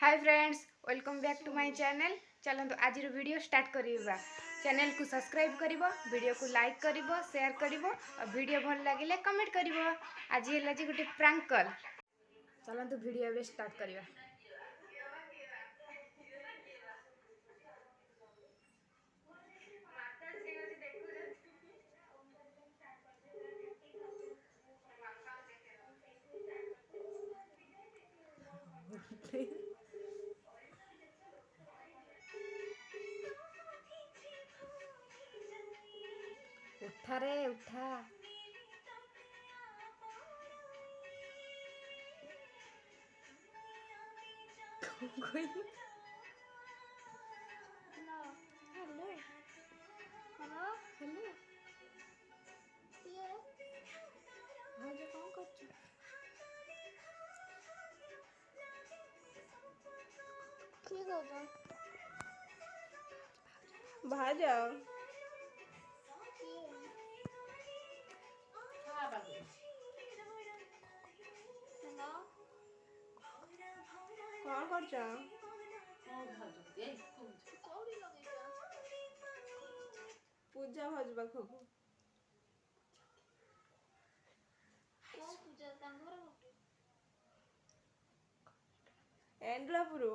Hi friends, welcome back to my channel. चलते आज video start करवा। चैनल को सब्सक्राइब करिवो, वीडियो को लाइक करिवो, शेयर करिवो और वीडियो भल लगे कमेंट करिवो। आज है गोटे प्रैंक कॉल। चलते वीडियो स्टार्ट करवा। उठा रे उठा। कोई हेलो हेलो हेलो ये भाई कौन कर भाजा कौन कर पूजा भजबा खबु एंड्रापुरु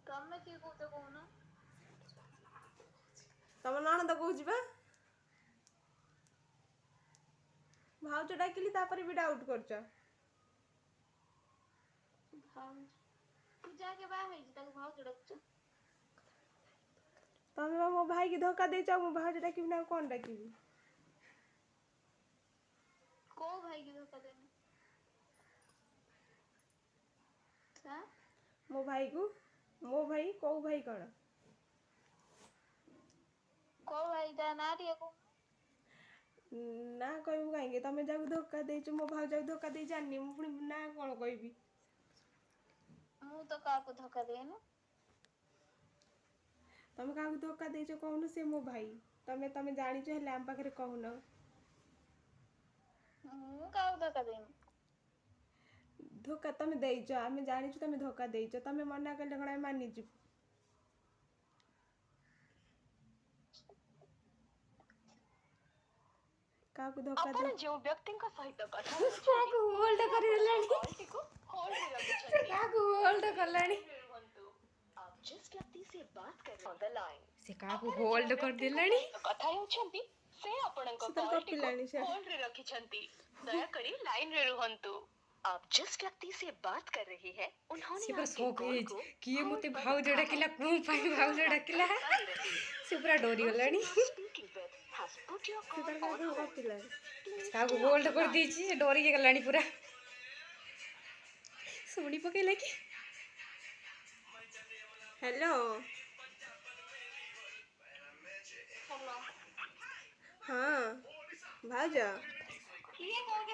ତମେ କିଏ କହୁଛ କହୁନ? ତମ ନଣନ୍ଦ କହୁଛି ବା। ଭାଉଜ ଡାକିଲି ତାପରେ ବି ଡାଉଟ୍ କରୁଛ। ପୂଜା କେବେ ହେଇଛି ତାକୁ ଭାଉଜ ଡାକୁଛ? ତମେ ବା ମୋ ଭାଇ କି ଧୋକା ଦେଇଛ। ମୁଁ ଭାଉଜ ଡାକିବି ନା ଆଉ କଣ ଡାକିବି? କୋଉ ଭାଇ କି ଧୋକା ଦେନି? ମୋ ଭାଇ କୁ ମୋ ଭାଇ କୋଉ ଭାଇ କଣ? କୋଉ ଭାଇ ତା ନାଁ ଟିକେ କହୁନ? ନା କହିବୁ କାହିଁକି? ତମେ ଯାହାକୁ ଧୋକା ଦେଇଛ, ମୋ ଭାଉଜକୁ ଧୋକା ଦେଇ ଜାଣିନି ମୁଁ ପୁଣି ନା କଣ କହିବି? ମୁଁ ତ କାହାକୁ ଧୋକା ଦେଇନି। ତମେ କାହାକୁ ଧୋକା ଦେଇଛ କହୁନ? ସେ ମୋ ଭାଇ। ତମେ ଜାଣିଛ ହେଲେ ଆମ ପାଖରେ କହୁନ। ମୁଁ କାହାକୁ ଧୋକା ଦେଇନି। ଧୋକା ତମେ ଦେଇଛ, ଆମେ ଜାଣିଛୁ ତମେ ଧୋକା ଦେଇଛ। ତମେ ମନା କଲେ କଣ ଆମେ ମାନିଯିବୁ? କାହାକୁ ଧୋକା ଆପଣ ଦେଇ ଯେଉଁ ବ୍ୟକ୍ତିଙ୍କ ସହିତ କଥା କାହାକୁ ହୋଲ୍ଡ କରିଦେଲାଣି? କଲଟିକୁ ହୋଲ୍ଡ ରେ ରଖିଛନ୍ତି। କାହାକୁ ହୋଲ୍ଡ କଲାଣି? आप जिस व्यक्ति से बात कर रहे हैं ऑन द लाइन से काहाକୁ होल्ड କରିଦେଲାଣି? କଥା ହେଉଛନ୍ତି ସେ ଆପଣଙ୍କ ସେ ତାର କଲଟିକୁ ଗପିଲାଣି ସେ। ହୋଲ୍ଡ ରେ ରଖିଛନ୍ତି। ଦୟାକରି ଲାଇନ ରେ ରୁହନ୍ତୁ। आप जिस व्यक्ति से बात कर रही है उन्होंने से पूरा आपके शौक कॉल है को किए होल्ड मते पर भाउज रखा डाकिला है। कोन पाई भाउज डाकिला से पूरा डरी गलानी। Speaking with has put your ସେ call ତାର on କାହାକୁ hold. ଗପିଲାଣି। Please काहाକୁ stay on hold the कर line. दीची से डरी गलानी पूरा। सुनी पकेला कि हेलो हाँ भाउज କିଏ କହୁଛ?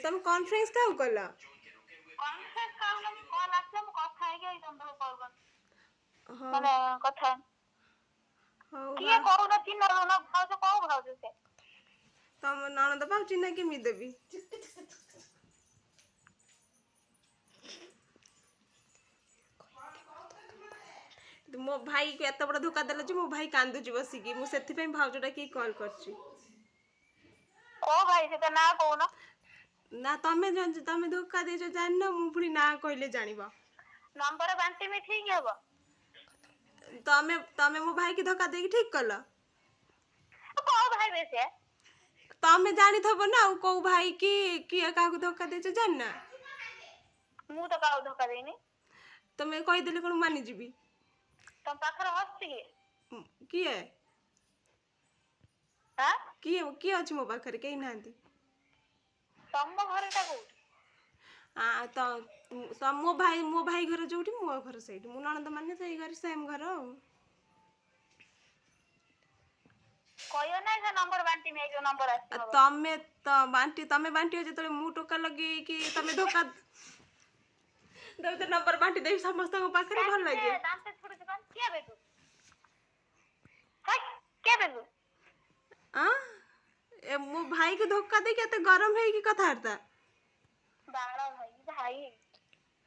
ତମେ କନଫରେନ୍ସ କାହାକୁ କଲ? କନଫରେନ୍ସ କାରଣ ମୁଁ କଲ୍ ଆସିଲା ମୁଁ କଥା ହେଇକି ଏଇ ତମକୁ କଲ୍ କରିଛି। ହଉ ମାନେ କଥା ହଉ କିଏ କହୁନ ଚିହ୍ନ ଦଉନ ଭାଉଜ କୋଉ ଭାଉଜ ସେ? ତମ ନଣନ୍ଦ ପାଉଛି ନା କେମିତି ଦେବି? ମୋ ଭାଇକୁ ଏତେ ବଡ଼ ଧୋକା ଦେଲା ଯେ ମୋ ଭାଇ କାନ୍ଦୁଛି ବସିକି। ମୁଁ ସେଥିପାଇଁ ଭାଉଜ ଡାକିକି କଲ୍ କରିଛି। କୋଉ ଭାଇ ସେ ତା ନାଁ କହୁନ? ନା ତମେ ଧୋକା ଦେଇଛ ଜାଣିନ, ମୁଁ ପୁଣି ନା କହିଲେ ଜାଣିବ। ନମ୍ବର ବାଣ୍ଟିବି ଠିକ ହବ? ତମେ ମୋ ଭାଇକି ଧୋକା ଦେଇକି ଠିକ କଲ। କୋଉ ଭାଇ ବେ ସେ? ତମେ ଜାଣିଥବ ନା ଆଉ କୋଉ ଭାଇ କି କିଏ କାହାକୁ ଧୋକା ଦେଇଛ ଜାଣିନା? ମୁଁ ତ କାହାକୁ ଧୋକା ଦେଇନି। ତମେ କହିଦେଲେ କଣ ମାନିଯିବି? ତମ ପାଖରେ ହସିଛି କିଏ ଆଁ? କିଏ ଅଛି ମୋ ପାଖରେ? କେହି ନାହାନ୍ତି। ତମ ଘରଟା କୋଉଠି? ମୋ ଭାଇ ଘର ଯୋଉଠି ମୋ ଘର ସେଇଠି। ମୁଁ ନଣନ୍ଦ ମାନେ ସେଇ ଘର ସେମ୍ ଘର ଆଉ। କହିବ ନା ସେ ନମ୍ବର ବାଣ୍ଟିମି ଏଇ ଯୋଉ ନମ୍ବର ଆସିବ। ତମେ ବାଣ୍ଟିବ ଯେତେବେଳେ ମୁଁ ଟୋକା ଲଗେଇକି ତମେ ଧୋକା ଦେବି ନମ୍ବର ବାଣ୍ଟି ଦେବି ସମସ୍ତଙ୍କ ପାଖରେ ଭଲ ଲାଗିବ। ଦାନ୍ତ ଛୁଡୁଛି କଣ? କିଏ ବେ ତୁ? କିଏ ବେ ତୁ? ମୋ ଭାଇକୁ ଧୋକା ଦେଇକି ଏତେ ଗରମ ହେଇକି କଥାବାର୍ତ୍ତା। बाड़ा भाई भाई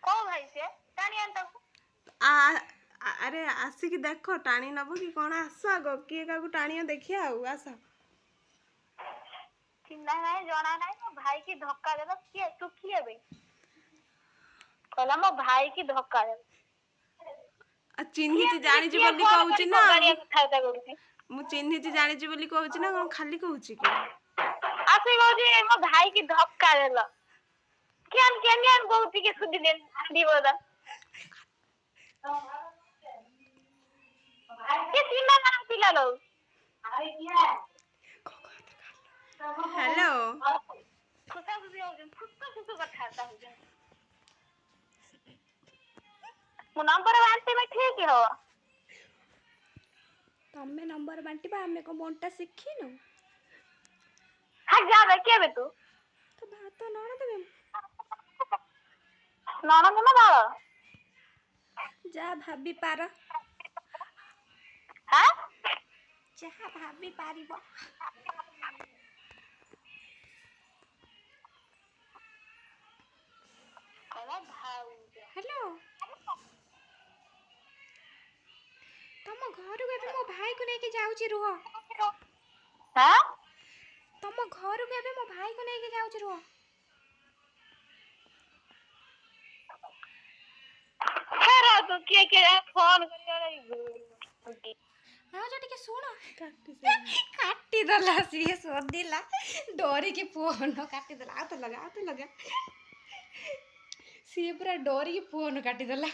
को भाई से टाणी आन ताकू अरे आसिकी देख टाणी नब कि कौन आस आग किए क्या टाणी देखिए आस चिन्ना नहीं जना नहीं मो भाई की धक्का दे किए तू किए बे कहला मो भाई की धक्का दे चिन्हिची जानिची बोली कहूची ना गाड़िया कथा करूची मु चिन्हिची जानिची बोली कहूची ना कौन खाली कहूची कि आसी कहूची मो भाई की धक्का देला केन कहूची के सुधी दे दीबोदा के चिन्ना ना पिला लो हेलो खुशा खुशी हो जन खुशा कथा था हो जन मो नंबर वांटे में ठीक हो तमे नंबर बांटिबा हमें को बंटा शिखिनु हां जा बे के बे तू तो भात नण देबे ननद ना बाळ जा भाबी पार हां जा भाबी पारिबो कहला भाऊ हेलो तम घर को एबे मो भाई को लेके जाउची रुह हां तम घर को एबे मो भाई को लेके जाउची रुह फेर तू के फोन करियो भाउज टिके सुन काटी दला सिए सोदिला डोरी के फोन काटी दला आ तो लगा सिए पूरा डोरी के फोन काटी दला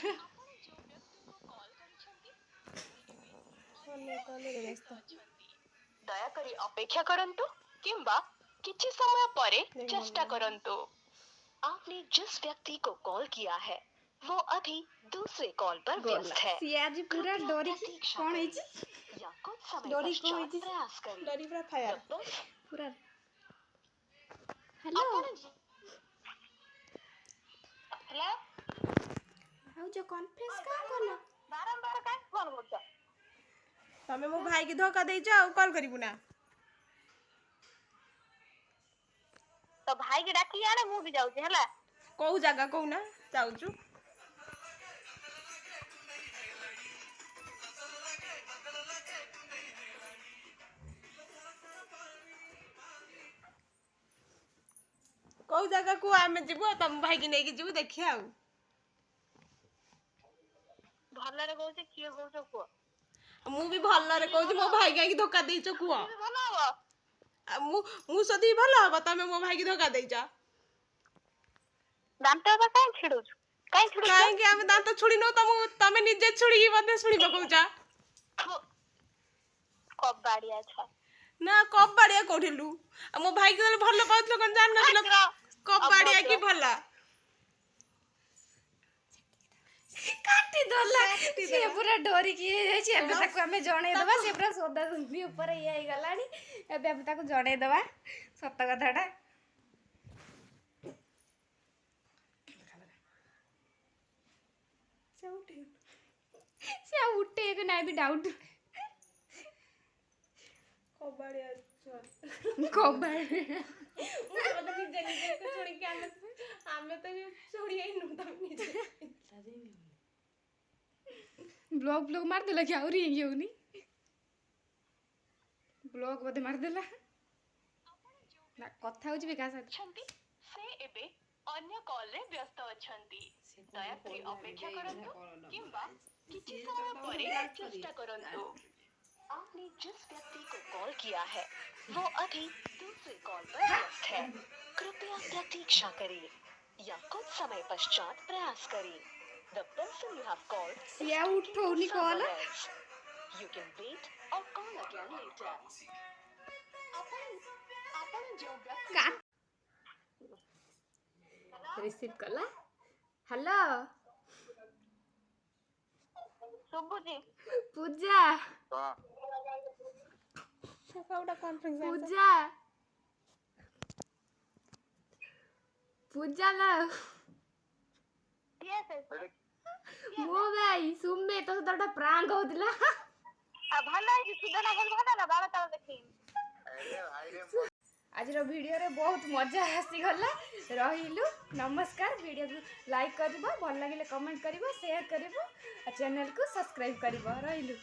ଦୟାକରି ଅପେକ୍ଷା କରନ୍ତୁ किंबा किछि समय परे चेष्टा करନ୍ତୁ। आपने जिस व्यक्ति को कॉल किया है वो अभी दूसरे कॉल पर व्यस्त है। सिए आज पूरा डोरी की कोन है जी या कुछ समय डोरी को पश्चात है जी प्रयास करें। डरी पूरा फायर पूरा हेलो हेलो भाउज कॉन्फ्रेंस का करला बारंबार काहे फोन करछ तमे मो भाई की धोखा देइछ आ कॉल करिबु ना तो भाई के डाकी आने मु भी जाउछी हला कोउ जगह कोउ ना जाउछु कोउ जगह को आमे जीवो तम भाई की नेकी जीवो देखिया आउ भलरे कहूछी किए कहूछ को मु भी भल्लरे कहूची मो भाई की धोखा देइछ कुआ भलो हो मु सदी भलो हबो तमे मो भाई की धोखा देइछ दांत बा काहे छिडुछ काहे छिडुछ काहे कि आमे दांत छुड़ी न तमे निजे छुड़ी की बदे सुनी बकौचा कबाड़िया छ ना कब बाड़िया कोठिलु मो भाई के भलो पाउतलो कोन जान नथिलो कब बाड़िया की भला काटी दला सिए पूरा डोरी की जाई छी एबे ताको हमें जणे दबा से पूरा सोदा सुंदी ऊपर ये आई गलानी एबे हम ताको जणे दबा सत्य कथाटा से उठे के नाइ भी डाउट कब बाड़िया कबाड़ तो निजे निजे को छोड़ी के आमे तो छोड़ी आई नु तमे निजे ब्लॉग मार देला क्या और ये होनी ब्लॉग बदे मार देला ना कथा होची विकास ଅଛନ୍ତି ସେ ଏବେ ଅନ୍ୟ କଲରେ ବ୍ୟସ୍ତ ଅଛନ୍ତି। ଦୟାକରି ଅପେକ୍ଷା କରନ୍ତୁ किंबा किछि समय ପରେ चेष्टा करନ୍ତୁ। आपने जिस व्यक्ति को कॉल किया है वो अभी दूसरे कॉल पर व्यस्त है। कृपया प्रतीक्षा करें या कुछ समय पश्चात प्रयास करें। The person you have called is Siya speaking उठोनी to call someone else. You can wait or call again later. ଆପଣ जो व्यक्ति काट रिसीव कला हेलो सुबुजी पूजा सकाउटा कॉन्फ्रेंस पूजा पूजा ला किए से मो भाई सुमे तो तोटा प्रांग होतिला आ भलो है कि सुदना भल भलो ना बाबा ताव देखी आज वीडियो रे बहुत मजा आसीगला रहिलु नमस्कार वीडियो को लाइक करिवो भल लागिले कमेंट करिवो शेयर करिवो आ चैनल को सब्सक्राइब करिवो रहिलु।